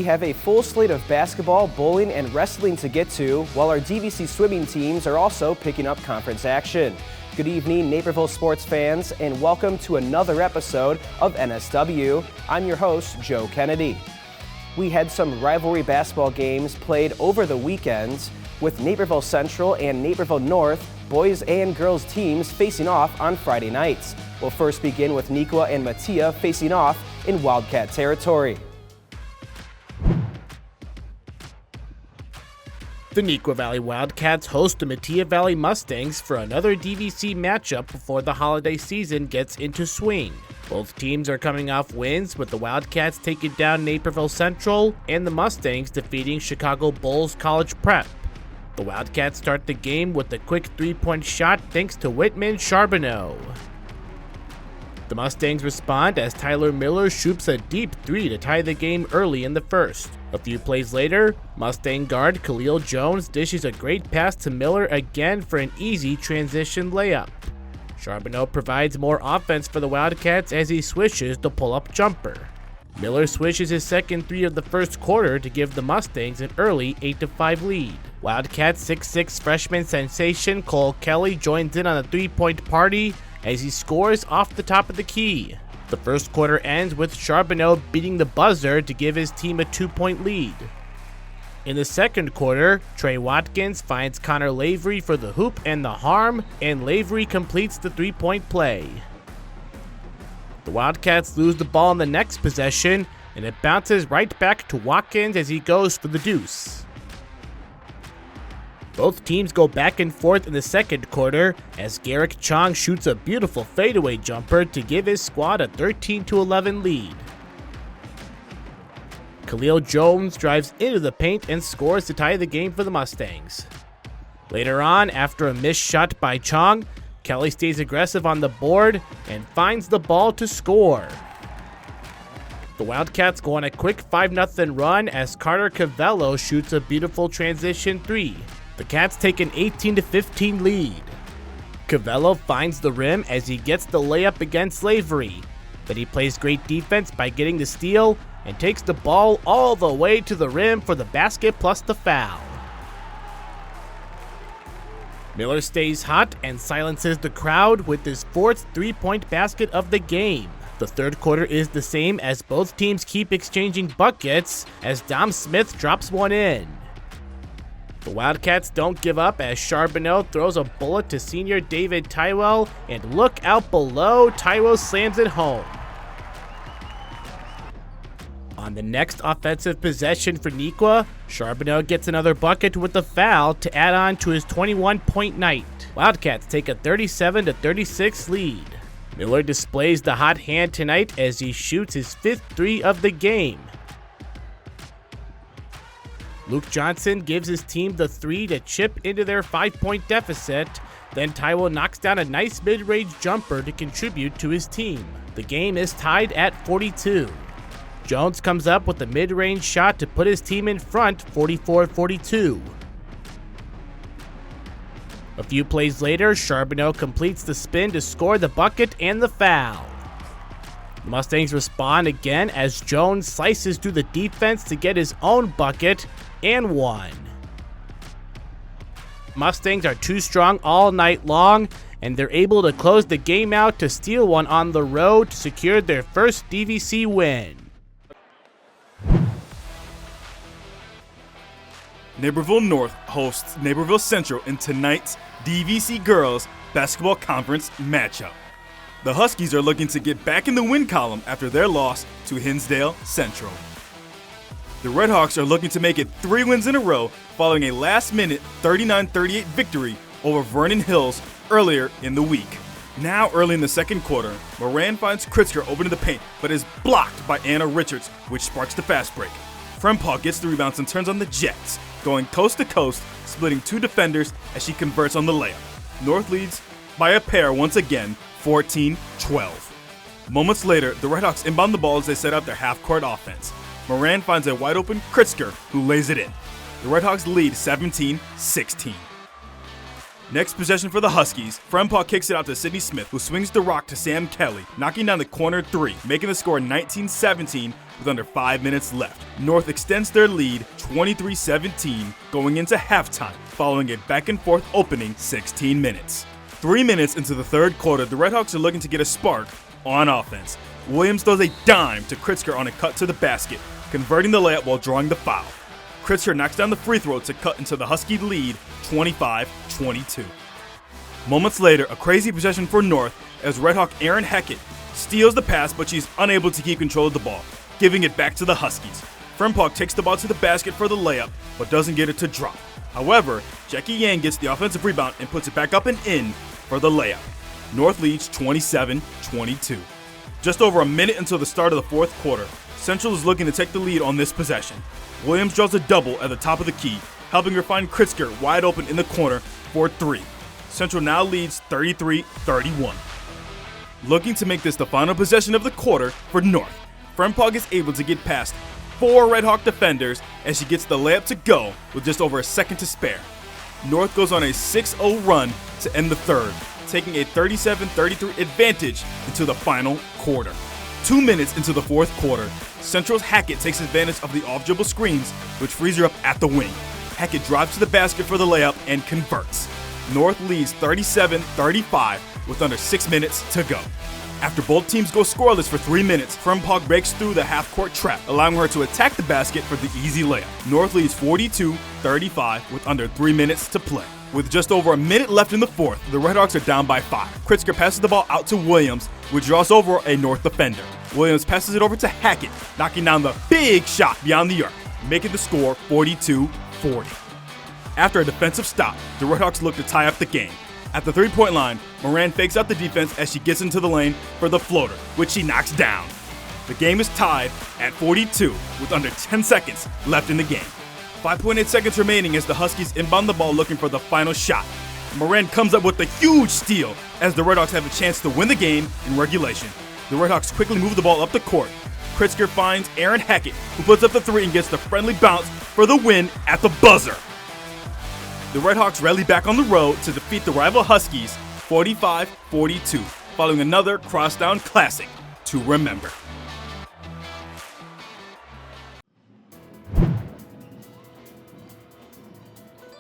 We have a full slate of basketball, bowling, and wrestling to get to, while our DVC swimming teams are also picking up conference action. Good evening, Naperville sports fans, and welcome to another episode of NSW. I'm your host, Joe Kennedy. We had some rivalry basketball games played over the weekends, with Naperville Central and Naperville North boys and girls teams facing off on Friday nights. We'll first begin with Neuqua and Mattia facing off in Wildcat territory. The Neuqua Valley Wildcats host the Mattia Valley Mustangs for another DVC matchup before the holiday season gets into swing. Both teams are coming off wins, with the Wildcats taking down Naperville Central and the Mustangs defeating Chicago Bulls College Prep. The Wildcats start the game with a quick three-point shot thanks to Whitman Charbonneau. The Mustangs respond as Tyler Miller shoots a deep three to tie the game early in the first. A few plays later, Mustang guard Khalil Jones dishes a great pass to Miller again for an easy transition layup. Charbonneau provides more offense for the Wildcats as he swishes the pull-up jumper. Miller swishes his second three of the first quarter to give the Mustangs an early 8-5 lead. Wildcats 6'6" freshman sensation Cole Kelly joins in on a three-point party as he scores off the top of the key. The first quarter ends with Charbonneau beating the buzzer to give his team a 2-point lead. In the second quarter, Trey Watkins finds Connor Lavery for the hoop and the harm, and Lavery completes the three-point play. The Wildcats lose the ball in the next possession, and it bounces right back to Watkins as he goes for the deuce. Both teams go back and forth in the second quarter as Garrick Chong shoots a beautiful fadeaway jumper to give his squad a 13-11 lead. Khalil Jones drives into the paint and scores to tie the game for the Mustangs. Later on, after a missed shot by Chong, Kelly stays aggressive on the board and finds the ball to score. The Wildcats go on a quick 5-0 run as Carter Cavello shoots a beautiful transition three. The Cats take an 18-15 lead. Cavello finds the rim as he gets the layup against Lavery. Then he plays great defense by getting the steal and takes the ball all the way to the rim for the basket plus the foul. Miller stays hot and silences the crowd with his fourth three-point basket of the game. The third quarter is the same as both teams keep exchanging buckets as Dom Smith drops one in. The Wildcats don't give up as Charbonneau throws a bullet to senior David Tywell, and look out below, Tywell slams it home. On the next offensive possession for Neuqua, Charbonneau gets another bucket with a foul to add on to his 21-point night. Wildcats take a 37-36 lead. Miller displays the hot hand tonight as he shoots his fifth three of the game. Luke Johnson gives his team the three to chip into their 5-point deficit. Then Tywell knocks down a nice mid-range jumper to contribute to his team. The game is tied at 42. Jones comes up with a mid-range shot to put his team in front 44-42. A few plays later, Charbonneau completes the spin to score the bucket and the foul. The Mustangs respond again as Jones slices through the defense to get his own bucket and one. Mustangs are too strong all night long, and they're able to close the game out to steal one on the road to secure their first DVC win. Naperville North hosts Naperville Central in tonight's DVC Girls Basketball Conference matchup. The Huskies are looking to get back in the win column after their loss to Hinsdale Central. The Redhawks are looking to make it 3 wins in a row following a last-minute 39-38 victory over Vernon Hills earlier in the week. Now early in the second quarter, Moran finds Kritzker open in the paint but is blocked by Anna Richards, which sparks the fast break. Frempah gets the rebounds and turns on the Jets, going coast to coast, splitting 2 defenders as she converts on the layup. North leads by a pair once again, 14-12. Moments later, the Redhawks inbound the ball as they set up their half-court offense. Moran finds a wide-open Kritzker, who lays it in. The Redhawks lead 17-16. Next possession for the Huskies, Frempong kicks it out to Sidney Smith, who swings the rock to Sam Kelly, knocking down the corner three, making the score 19-17 with under 5 minutes left. North extends their lead 23-17 going into halftime, following a back-and-forth opening 16 minutes. 3 minutes into the third quarter, the Redhawks are looking to get a spark on offense. Williams throws a dime to Kritzker on a cut to the basket, converting the layup while drawing the foul. Kritzker knocks down the free throw to cut into the Husky lead 25-22. Moments later, a crazy possession for North as Redhawk Aaron Hackett steals the pass, but she's unable to keep control of the ball, giving it back to the Huskies. Frempong takes the ball to the basket for the layup, but doesn't get it to drop. However, Jackie Yang gets the offensive rebound and puts it back up and in for the layup. North leads 27-22. Just over a minute until the start of the fourth quarter, Central is looking to take the lead on this possession. Williams draws a double at the top of the key, helping her find Kritzker wide open in the corner for three. Central now leads 33-31. Looking to make this the final possession of the quarter for North, Frempong is able to get past 4 Redhawk defenders as she gets the layup to go with just over a second to spare. North goes on a 6-0 run to end the third, taking a 37-33 advantage into the final quarter. 2 minutes into the fourth quarter, Central's Hackett takes advantage of the off-dribble screens, which frees her up at the wing. Hackett drives to the basket for the layup and converts. North leads 37-35 with under 6 minutes to go. After both teams go scoreless for 3 minutes, Frempong breaks through the half-court trap, allowing her to attack the basket for the easy layup. North leads 42-35 with under 3 minutes to play. With just over a minute left in the fourth, the Redhawks are down by 5. Kritzker passes the ball out to Williams, which draws over a North defender. Williams passes it over to Hackett, knocking down the big shot beyond the arc, making the score 42-40. After a defensive stop, the Redhawks look to tie up the game. At the three-point line, Moran fakes out the defense as she gets into the lane for the floater, which she knocks down. The game is tied at 42 with under 10 seconds left in the game. 5.8 seconds remaining as the Huskies inbound the ball looking for the final shot. Moran comes up with a huge steal as the Redhawks have a chance to win the game in regulation. The Redhawks quickly move the ball up the court. Kritzker finds Aaron Hackett, who puts up the three and gets the friendly bounce for the win at the buzzer. The Redhawks rally back on the road to defeat the rival Huskies 45-42, following another crosstown classic to remember.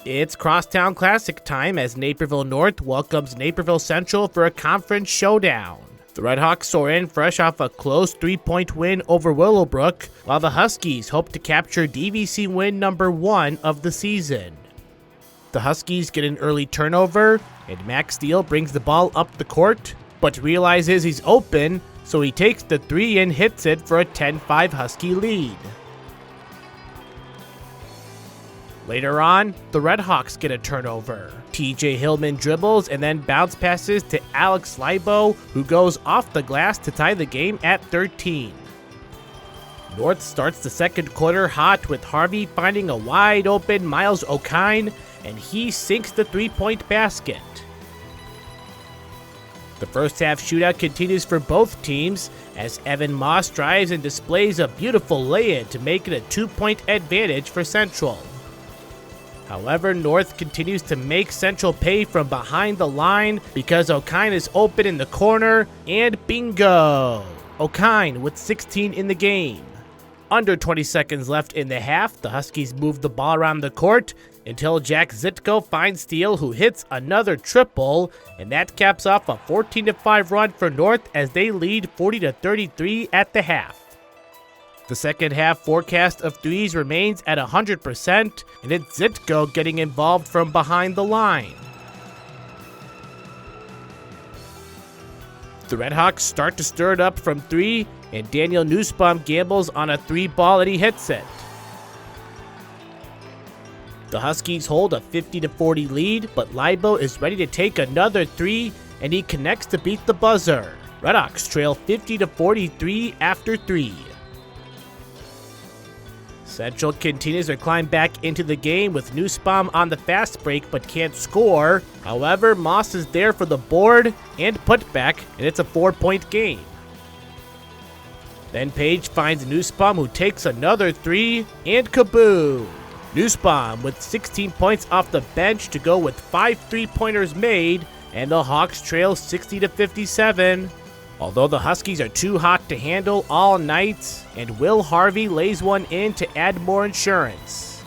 It's Crosstown Classic time as Naperville North welcomes Naperville Central for a conference showdown. The Redhawks soar in fresh off a close 3-point win over Willowbrook, while the Huskies hope to capture DVC win number 1 of the season. The Huskies get an early turnover, and Max Steele brings the ball up the court, but realizes he's open, so he takes the 3 and hits it for a 10-5 Husky lead. Later on, the Redhawks get a turnover. TJ Hillman dribbles and then bounce passes to Alex Libo, who goes off the glass to tie the game at 13. North starts the second quarter hot with Harvey finding a wide open Miles O'Kine, and he sinks the 3-point basket. The first half shootout continues for both teams as Evan Moss drives and displays a beautiful lay-in to make it a 2-point advantage for Central. However, North continues to make Central pay from behind the line because O'Kine is open in the corner, and bingo! O'Kine with 16 in the game. Under 20 seconds left in the half, the Huskies move the ball around the court until Jack Zitko finds Steele, who hits another triple, and that caps off a 14-5 run for North as they lead 40-33 at the half. The second half forecast of threes remains at 100%, and it's Zitko getting involved from behind the line. The Redhawks start to stir it up from 3, and Daniel Nussbaum gambles on a 3-ball and he hits it. The Huskies hold a 50-40 lead, but Libo is ready to take another 3, and he connects to beat the buzzer. Redhawks trail 50-43 after 3. Central continues to climb back into the game with Nussbaum on the fast break but can't score. However, Moss is there for the board and putback, and it's a 4-point game. Then Page finds Nussbaum, who takes another 3, and kaboom! Nussbaum with 16 points off the bench to go with 5 3-pointers made, and the Hawks trail 60-57. Although the Huskies are too hot to handle all night, and Will Harvey lays one in to add more insurance.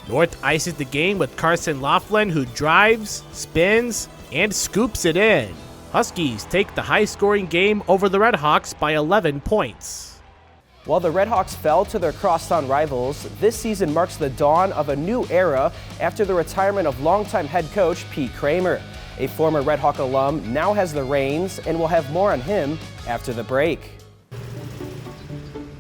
North ices the game with Carson Laughlin, who drives, spins, and scoops it in. Huskies take the high-scoring game over the Redhawks by 11 points. While the Redhawks fell to their crosstown rivals, this season marks the dawn of a new era after the retirement of longtime head coach Pete Kramer. A former Redhawk alum now has the reins, and we'll have more on him after the break.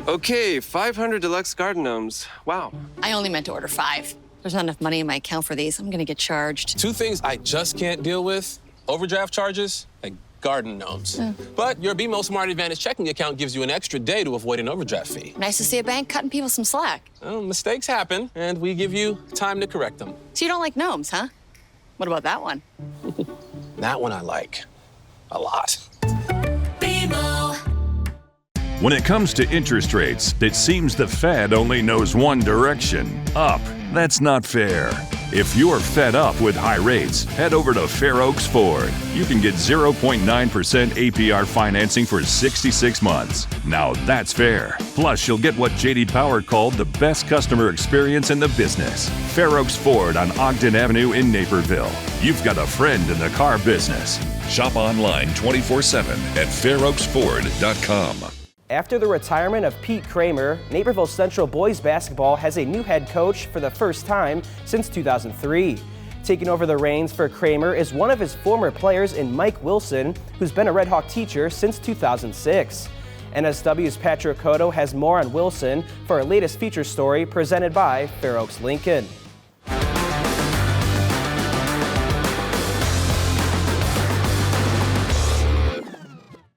Okay, 500 deluxe garden gnomes. Wow. I only meant to order 5. There's not enough money in my account for these. I'm gonna get charged. 2 things I just can't deal with: overdraft charges and garden gnomes. But your BMO Smart Advantage checking account gives you an extra day to avoid an overdraft fee. Nice to see a bank cutting people some slack. Well, mistakes happen, and we give you time to correct them. So you don't like gnomes, huh? What about that one? That one I like a lot. When it comes to interest rates, it seems the Fed only knows one direction: up. That's not fair. If you're fed up with high rates, head over to Fair Oaks Ford. You can get 0.9% APR financing for 66 months. Now that's fair. Plus, you'll get what J.D. Power called the best customer experience in the business. Fair Oaks Ford on Ogden Avenue in Naperville. You've got a friend in the car business. Shop online 24/7 at fairoaksford.com. After the retirement of Pete Kramer, Naperville Central boys basketball has a new head coach for the first time since 2003. Taking over the reins for Kramer is one of his former players in Mike Wilson, who's been a Red Hawk teacher since 2006. NSW's Patrick Cotto has more on Wilson for our latest feature story presented by Fair Oaks Lincoln.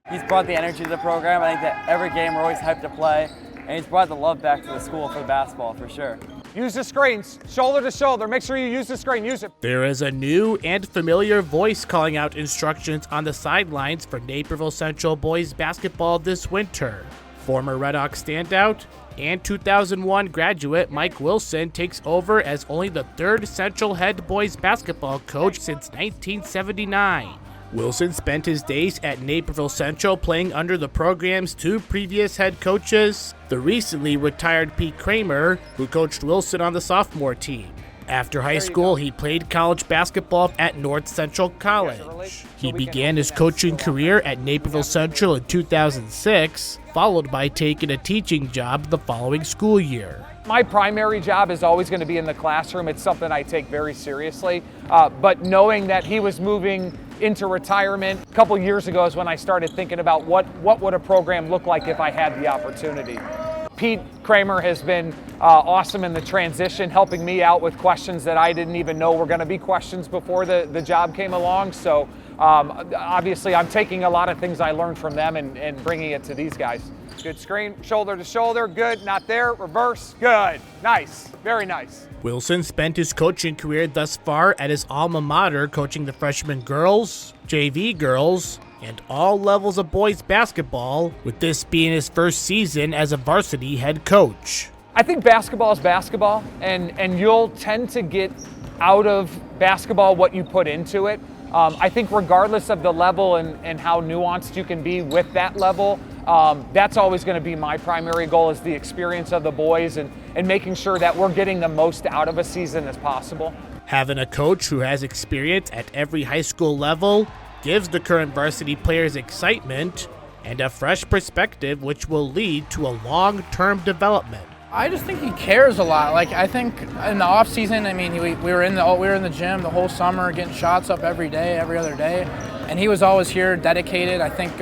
He's brought the energy to the program. I think that every game we're always hyped to play, and he's brought the love back to the school for the basketball, for sure. Use the screens, shoulder to shoulder. Make sure you use the screen, use it. There is a new and familiar voice calling out instructions on the sidelines for Naperville Central boys basketball this winter. Former Red Hawk standout and 2001 graduate Mike Wilson takes over as only the 3rd Central head boys basketball coach since 1979. Wilson spent his days at Naperville Central playing under the program's 2 previous head coaches, the recently retired Pete Kramer, who coached Wilson on the sophomore team. After high school, he played college basketball at North Central College. He began his coaching career at Naperville Central in 2006, followed by taking a teaching job the following school year. My primary job is always going to be in the classroom. It's something I take very seriously. But knowing that he was moving into retirement a couple years ago is when I started thinking about what would a program look like if I had the opportunity. Pete Kramer has been awesome in the transition, helping me out with questions that I didn't even know were going to be questions before the job came along. So obviously I'm taking a lot of things I learned from them and bringing it to these guys. Good screen, shoulder to shoulder, good, not there, reverse, good, nice, very nice. Wilson spent his coaching career thus far at his alma mater coaching the freshman girls, JV girls, and all levels of boys basketball, with this being his first season as a varsity head coach. I think basketball is basketball, and you'll tend to get out of basketball what you put into it. I think regardless of the level and how nuanced you can be with that level, that's always going to be my primary goal, is the experience of the boys and making sure that we're getting the most out of a season as possible. Having a coach who has experience at every high school level gives the current varsity players excitement and a fresh perspective, which will lead to a long-term development. I just think he cares a lot. Like, I think in the off season, I mean, we were in the gym the whole summer, getting shots up every day, every other day, and he was always here, dedicated. I think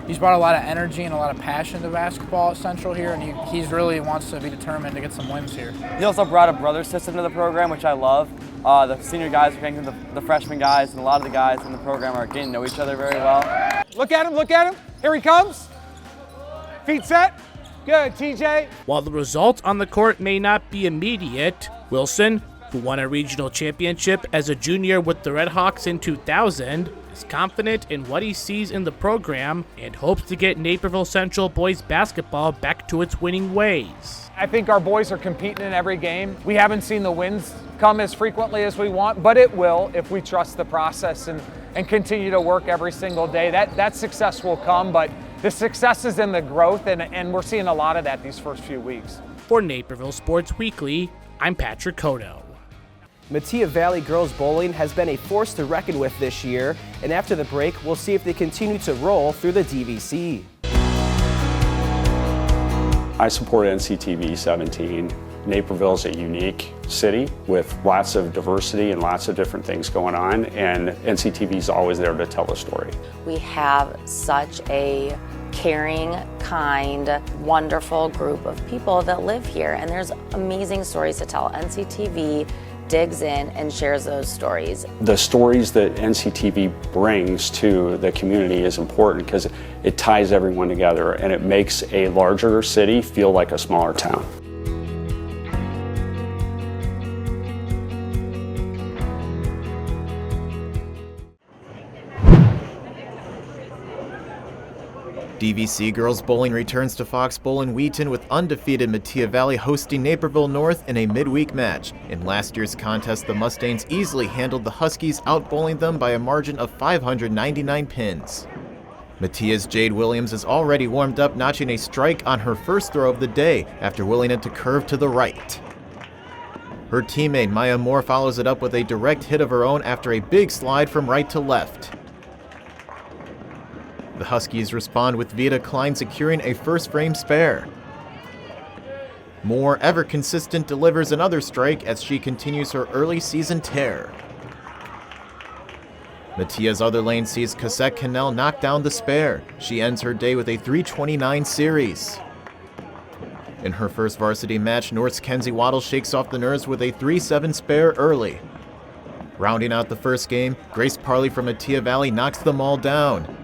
he's brought a lot of energy and a lot of passion to basketball at Central here, and he really wants to be determined to get some wins here. He also brought a brother system to the program, which I love. The senior guys are getting to the freshman guys, and a lot of the guys in the program are getting to know each other very well. Look at him, here he comes. Feet set. Good, TJ. While the results on the court may not be immediate, Wilson, who won a regional championship as a junior with the Redhawks in 2000, is confident in what he sees in the program and hopes to get Naperville Central boys basketball back to its winning ways. I think our boys are competing in every game. We haven't seen the wins come as frequently as we want, but it will if we trust the process and continue to work every single day. That success will come, but the success is in the growth, and we're seeing a lot of that these first few weeks. For Naperville Sports Weekly, I'm Patrick Cotto. Metea Valley Girls Bowling has been a force to reckon with this year, and after the break, we'll see if they continue to roll through the DVC. I support NCTV 17. Naperville is a unique city with lots of diversity and lots of different things going on, and NCTV is always there to tell a story. We have such a caring, kind, wonderful group of people that live here, and there's amazing stories to tell. NCTV digs in and shares those stories. The stories that NCTV brings to the community is important because it ties everyone together and it makes a larger city feel like a smaller town. DVC Girls Bowling returns to Fox Bowl in Wheaton with undefeated Metea Valley hosting Naperville North in a midweek match. In last year's contest, the Mustangs easily handled the Huskies, out-bowling them by a margin of 599 pins. Metea's Jade Williams is already warmed up, notching a strike on her first throw of the day after willing it to curve to the right. Her teammate Maya Moore follows it up with a direct hit of her own after a big slide from right to left. The Huskies respond with Vita Klein securing a first frame spare. Moore, ever consistent, delivers another strike as she continues her early season tear. Metea's other lane sees Cassette Cannell knock down the spare. She ends her day with a 329 series. In her first varsity match, North's Kenzie Waddle shakes off the nerves with a 3-7 spare early. Rounding out the first game, Grace Parley from Metea Valley knocks them all down,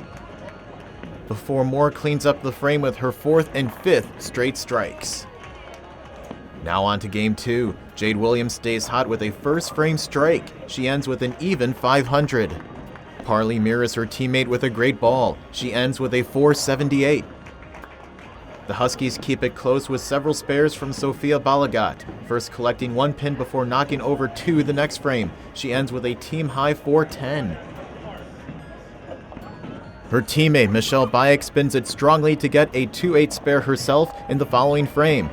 before Moore cleans up the frame with her fourth and fifth straight strikes. Now on to game two. Jade Williams stays hot with a first frame strike. She ends with an even 500. Parley mirrors her teammate with a great ball. She ends with a 478. The Huskies keep it close with several spares from Sophia Balagat, first collecting one pin before knocking over two the next frame. She ends with a team-high 410. Her teammate Michelle Bayek spins it strongly to get a 2-8 spare herself in the following frame.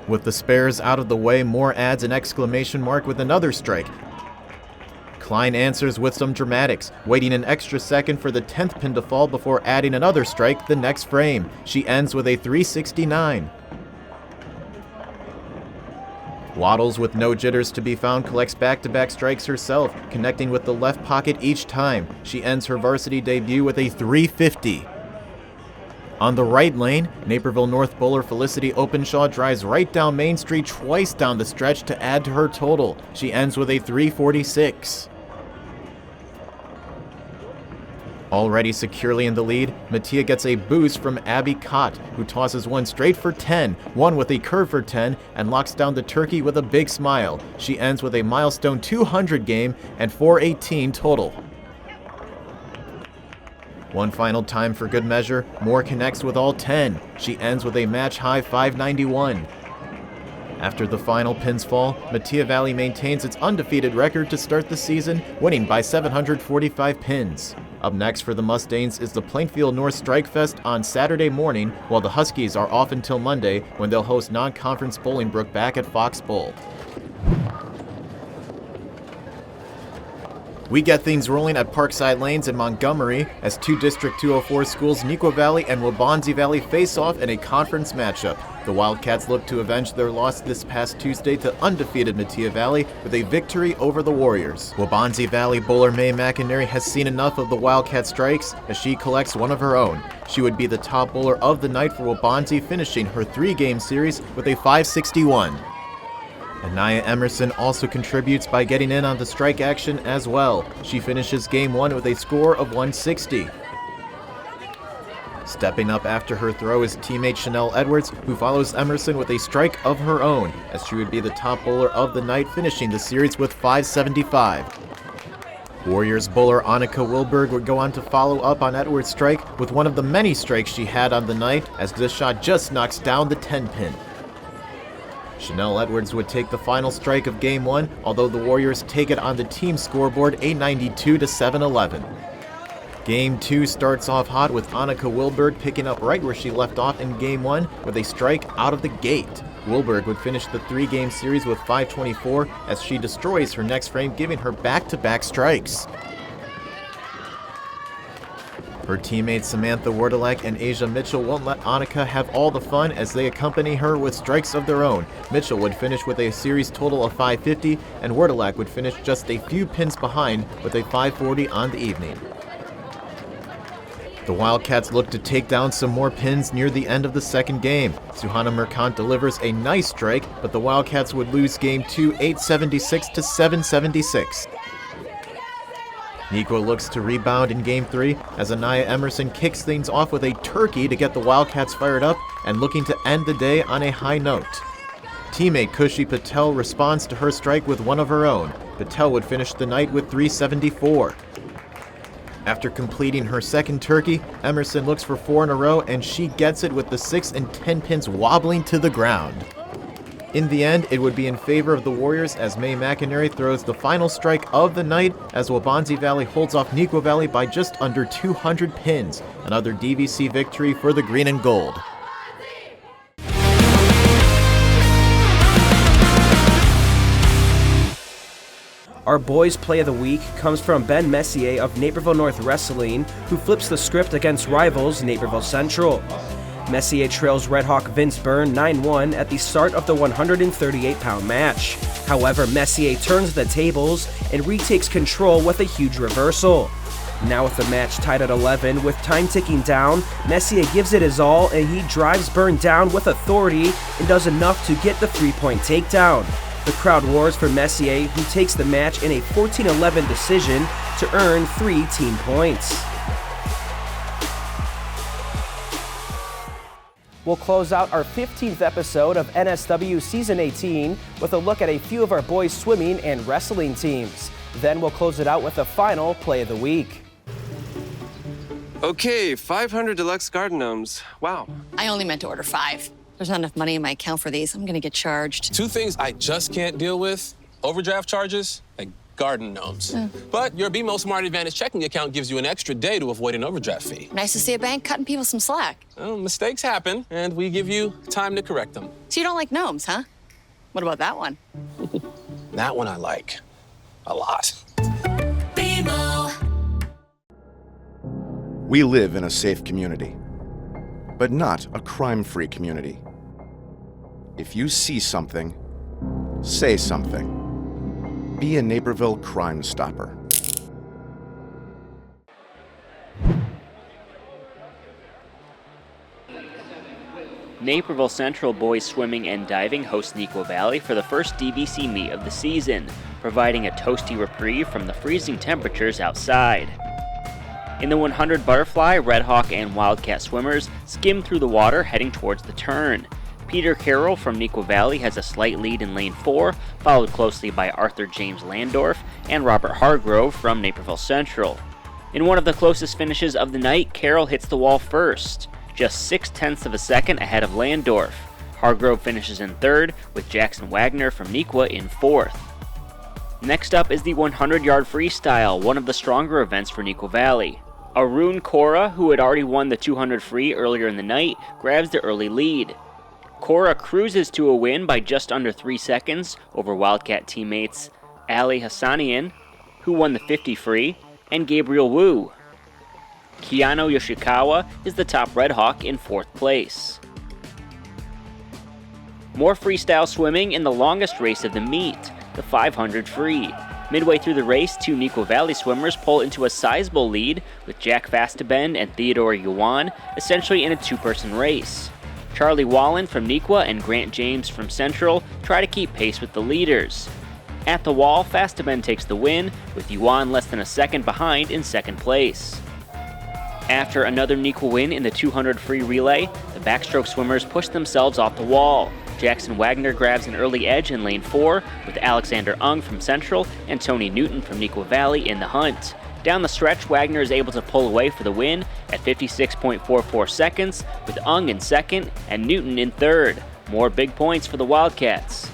With the spares out of the way, Moore adds an exclamation mark with another strike. Klein answers with some dramatics, waiting an extra second for the 10th pin to fall before adding another strike the next frame. She ends with a 369. Waddles, with no jitters to be found, collects back-to-back strikes herself, connecting with the left pocket each time. She ends her varsity debut with a 350. On the right lane, Naperville North bowler Felicity Openshaw drives right down Main Street twice down the stretch to add to her total. She ends with a 346. Already securely in the lead, Metea gets a boost from Abby Cott, who tosses one straight for 10, one with a curve for 10, and locks down the turkey with a big smile. She ends with a milestone 200 game and 418 total. One final time for good measure, Moore connects with all 10. She ends with a match-high 591. After the final pins fall, Metea Valley maintains its undefeated record to start the season, winning by 745 pins. Up next for the Mustangs is the Plainfield North Strike Fest on Saturday morning, while the Huskies are off until Monday when they'll host non-conference Bolingbrook back at Fox Bowl. We get things rolling at Parkside Lanes in Montgomery as two District 204 schools, Neuqua Valley and Waubonsie Valley, face off in a conference matchup. The Wildcats look to avenge their loss this past Tuesday to undefeated Metea Valley with a victory over the Warriors. Waubonsie Valley bowler Mae McInerney has seen enough of the Wildcat strikes as she collects one of her own. She would be the top bowler of the night for Waubonsie, finishing her 3-game series with a 561. Anaya Emerson also contributes by getting in on the strike action as well. She finishes game one with a score of 160. Stepping up after her throw is teammate Chanel Edwards, who follows Emerson with a strike of her own, as she would be the top bowler of the night, finishing the series with 575. Warriors bowler Annika Wilberg would go on to follow up on Edwards' strike with one of the many strikes she had on the night, as this shot just knocks down the 10-pin. Chanel Edwards would take the final strike of Game 1, although the Warriors take it on the team scoreboard 892 to 711. Game 2 starts off hot with Annika Wilberg picking up right where she left off in Game 1 with a strike out of the gate. Wilberg would finish the 3-game series with 524 as she destroys her next frame, giving her back-to-back strikes. Her teammates Samantha Wardalek and Asia Mitchell won't let Annika have all the fun as they accompany her with strikes of their own. Mitchell would finish with a series total of 550, and Wardalek would finish just a few pins behind with a 540 on the evening. The Wildcats look to take down some more pins near the end of the second game. Suhana Merkant delivers a nice strike, but the Wildcats would lose Game 2 876 to 776. Nikwa looks to rebound in Game 3 as Anaya Emerson kicks things off with a turkey to get the Wildcats fired up and looking to end the day on a high note. Teammate Kushi Patel responds to her strike with one of her own. Patel would finish the night with 374. After completing her second turkey, Emerson looks for 4 in a row, and she gets it with the 6 and 10 pins wobbling to the ground. In the end, it would be in favor of the Warriors as Mae McInerney throws the final strike of the night as Wabanzi Valley holds off Neuqua Valley by just under 200 pins. Another DVC victory for the green and gold. Our boys' play of the week comes from Ben Messier of Naperville North Wrestling, who flips the script against rivals Naperville Central. Messier trails Red Hawk Vince Byrne 9-1 at the start of the 138-pound match. However, Messier turns the tables and retakes control with a huge reversal. Now with the match tied at 11 with time ticking down, Messier gives it his all and he drives Byrne down with authority and does enough to get the 3-point takedown. The crowd roars for Messier, who takes the match in a 14-11 decision to earn 3 team points. We'll close out our 15th episode of NSW Season 18 with a look at a few of our boys' swimming and wrestling teams. Then we'll close it out with the final play of the week. Okay, 500 deluxe garden gnomes. Wow. I only meant to order 5. There's not enough money in my account for these. I'm gonna get charged. 2 things I just can't deal with: overdraft charges and garden gnomes. But your BMO Smart Advantage checking account gives you an extra day to avoid an overdraft fee. Nice to see a bank cutting people some slack. Well, mistakes happen, and we give you time to correct them. So you don't like gnomes, huh? What about that one? That one I like a lot. BMO. We live in a safe community, but not a crime-free community. If you see something, say something. Be a Naperville Crime Stopper. Naperville Central boys swimming and diving host Neuqua Valley for the first DVC meet of the season, providing a toasty reprieve from the freezing temperatures outside. In the 100 butterfly, Red Hawk and Wildcat swimmers skim through the water heading towards the turn. Peter Carroll from Neuqua Valley has a slight lead in lane 4, followed closely by Arthur James Landorf and Robert Hargrove from Naperville Central. In one of the closest finishes of the night, Carroll hits the wall first, just 0.6 of a second ahead of Landorf. Hargrove finishes in 3rd, with Jackson Wagner from Neuqua in 4th. Next up is the 100-yard freestyle, one of the stronger events for Neuqua Valley. Arun Kora, who had already won the 200 free earlier in the night, grabs the early lead. Kora cruises to a win by just under 3 seconds over Wildcat teammates Ali Hassanian, who won the 50 free, and Gabriel Wu. Keanu Yoshikawa is the top Red Hawk in 4th place. More freestyle swimming in the longest race of the meet, the 500 free. Midway through the race, 2 Neuqua Valley swimmers pull into a sizable lead, with Jack Fastabend and Theodore Yuan essentially in a 2-person race. Charlie Wallen from Neuqua and Grant James from Central try to keep pace with the leaders. At the wall, Fastabend takes the win, with Yuan less than a second behind in 2nd place. After another Neuqua win in the 200 free relay, the backstroke swimmers pushed themselves off the wall. Jackson Wagner grabs an early edge in lane 4 with Alexander Ung from Central and Tony Newton from Neuqua Valley in the hunt. Down the stretch, Wagner is able to pull away for the win at 56.44 seconds, with Ung in second and Newton in third. More big points for the Wildcats.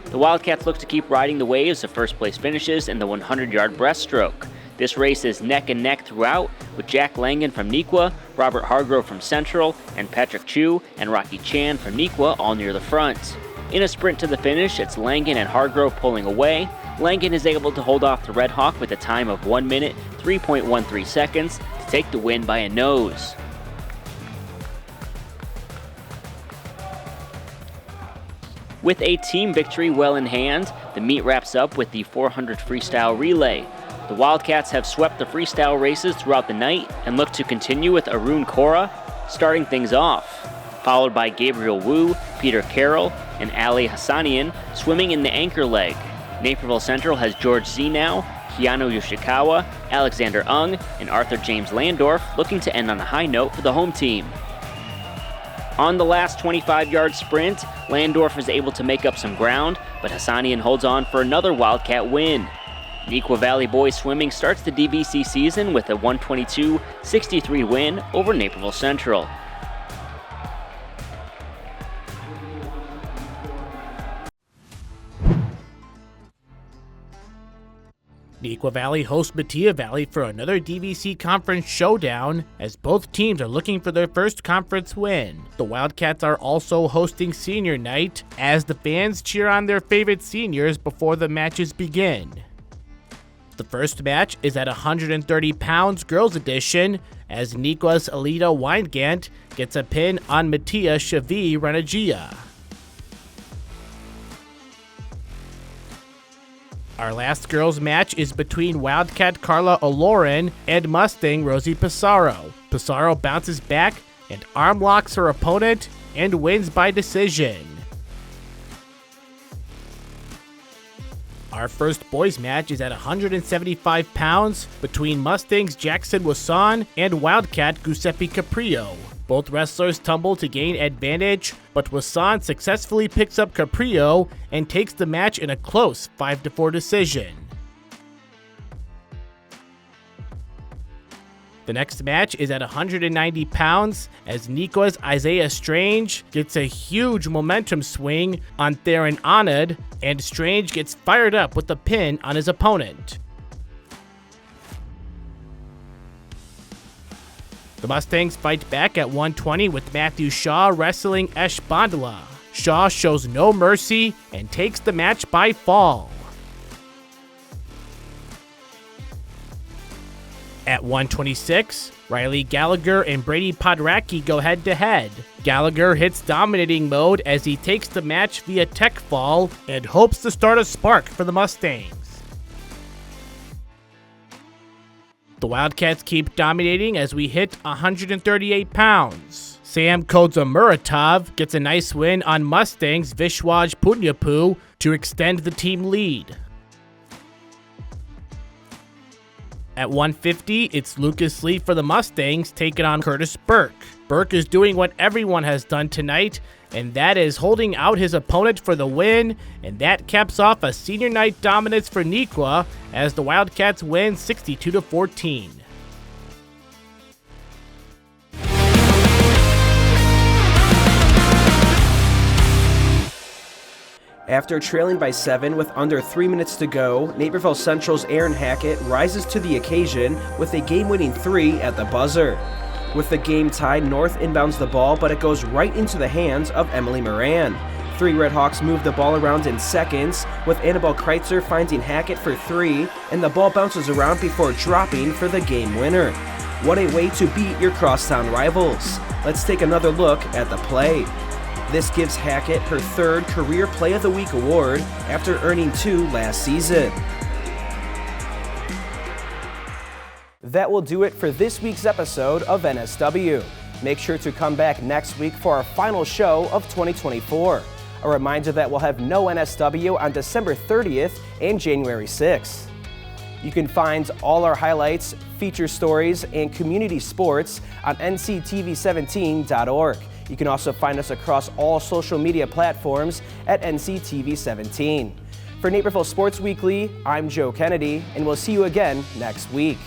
The Wildcats look to keep riding the waves of first-place finishes in the 100-yard breaststroke. This race is neck and neck throughout, with Jack Langan from Neuqua, Robert Hargrove from Central, and Patrick Chu and Rocky Chan from Neuqua all near the front. In a sprint to the finish, it's Langan and Hargrove pulling away. Langan is able to hold off the Red Hawk with a time of 1 minute, 3.13 seconds to take the win by a nose. With a team victory well in hand, the meet wraps up with the 400 freestyle relay. The Wildcats have swept the freestyle races throughout the night and look to continue with Arun Kora starting things off, followed by Gabriel Wu, Peter Carroll, and Ali Hassanian swimming in the anchor leg. Naperville Central has George Zenow, Keanu Yoshikawa, Alexander Ung, and Arthur James Landorf looking to end on a high note for the home team. On the last 25-yard sprint, Landorf is able to make up some ground, but Hassanian holds on for another Wildcat win. Neuqua Valley boys swimming starts the DVC season with a 122-63 win over Naperville Central. Neuqua Valley hosts Metea Valley for another DVC Conference showdown as both teams are looking for their first conference win. The Wildcats are also hosting senior night as the fans cheer on their favorite seniors before the matches begin. The first match is at 130 pounds girls edition as Neuqua's Alita Weingant gets a pin on Metea Shavi Renagia. Our last girls match is between Wildcat Carla Olorin and Mustang Rosie Pissarro. Pissarro bounces back and arm locks her opponent and wins by decision. Our first boys match is at 175 pounds between Mustangs Jackson Wasan and Wildcat Giuseppe Caprio. Both wrestlers tumble to gain advantage, but Wasan successfully picks up Caprio and takes the match in a close 5-4 decision. The next match is at 190 pounds as Neuqua's Isaiah Strange gets a huge momentum swing on Theron Anand, and Strange gets fired up with a pin on his opponent. The Mustangs fight back at 120 with Matthew Shaw wrestling Esh Bandla. Shaw shows no mercy and takes the match by fall. At 126, Riley Gallagher and Brady Podracki go head-to-head. Gallagher hits dominating mode as he takes the match via tech fall and hopes to start a spark for the Mustangs. The Wildcats keep dominating as we hit 138 pounds. Sam Kodza Muratov gets a nice win on Mustangs Vishwaj Punyapu to extend the team lead. At 150, it's Lucas Lee for the Mustangs taking on Curtis Burke. Burke is doing what everyone has done tonight, and that is holding out his opponent for the win, and that caps off a senior night dominance for Neuqua as the Wildcats win 62-14. After trailing by 7 with under 3 minutes to go, Naperville Central's Aaron Hackett rises to the occasion with a game-winning 3 at the buzzer. With the game tied, North inbounds the ball, but it goes right into the hands of Emily Moran. 3 Red Hawks move the ball around in seconds, with Annabelle Kreitzer finding Hackett for 3, and the ball bounces around before dropping for the game winner. What a way to beat your crosstown rivals. Let's take another look at the play. This gives Hackett her 3rd Career Play of the Week award after earning 2 last season. That will do it for this week's episode of NSW. Make sure to come back next week for our final show of 2024. A reminder that we'll have no NSW on December 30th and January 6th. You can find all our highlights, feature stories, and community sports on nctv17.org. You can also find us across all social media platforms at NCTV17. For Naperville Sports Weekly, I'm Joe Kennedy, and we'll see you again next week.